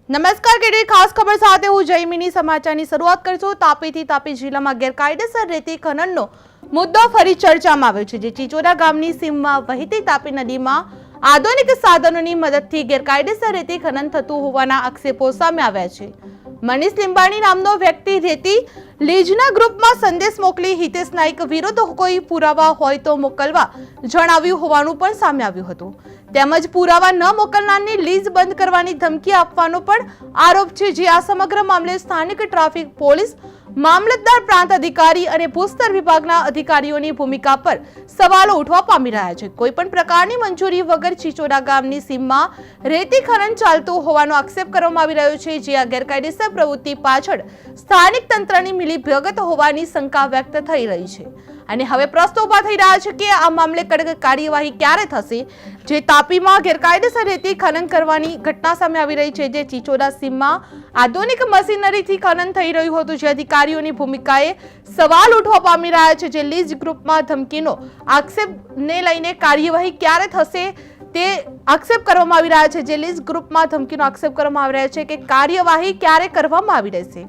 નમસ્કાર કેડી ખાસ ખબર સાથે હું જયમિની સમાચારની શરૂઆત કરશું। તાપીથી તાપી જિલ્લામાં ગેરકાયદેસર રેતી ખનનનો મુદ્દો ફરી ચર્ચામાં આવ્યો છે। જે ચીચોરા ગામની સીમમાં વહેતી તાપી નદીમાં આધુનિક સાધનોની મદદથી ગેરકાયદેસર રેતી ખનન થતું હોવાના આક્ષેપો સામે આવ્યા છે। મનીષ લીંબાણી નામનો વ્યક્તિ રેતી લીજના ગ્રુપમાં સંદેશ મોકલી હિતેશ નાઈક વિરુદ્ધ કોઈ પુરાવા હોય તો મોકલવા જણાવ્યું હોવાનું પણ સામે આવ્યું હતું। તેમજ પુરાવા ન મોકલનારની લીઝ બંધ કરવાની ધમકી આપવાનો પણ આરોપ છે। જે આ સમગ્ર મામલે સ્થાનિક ટ્રાફિક પોલીસ, મામલતદાર, પ્રાંત અધિકારી અને ભૂસ્તર વિભાગના અધિકારીઓની ભૂમિકા પર સવાલો ઉઠવા પામી રહ્યા છે। કોઈ પણ પ્રકારની મંજૂરી વગર ચીચોરા ગામની સીમમાં રેતી ખનન ચાલતું હોવાનો આક્ષેપ કરવામાં આવી રહ્યો છે। જે આ ગેરકાયદેસર પ્રવૃત્તિ પાછળ સ્થાનિક તંત્રની મિલીભગત હોવાની શંકા વ્યક્ત થઈ રહી છે અને હવે પ્રશ્નો ઉભા થઈ રહ્યા છે કે આ મામલે કડક કાર્યવાહી ક્યારે થશે। જે તાપીમાં ગેરકાયદેસર રેતી ખનન કરવાની ઘટના સામે આવી રહી છે। જે ચીચોરા સીમમાં આધુનિક મશીનરીથી ખનન થઈ રહ્યું હતું। જે અધિકારીઓની ભૂમિકાએ સવાલ ઉઠવા પામી રહ્યા છે। જે લીઝ ગ્રુપમાં ધમકીનો આક્ષેપને લઈને કાર્યવાહી ક્યારે થશે તે આક્ષેપ કરવામાં આવી રહ્યા છે। જે લીઝ ગ્રુપમાં ધમકીનો આક્ષેપ કરવામાં આવી રહ્યો છે કે કાર્યવાહી ક્યારે કરવામાં આવી રહેશે।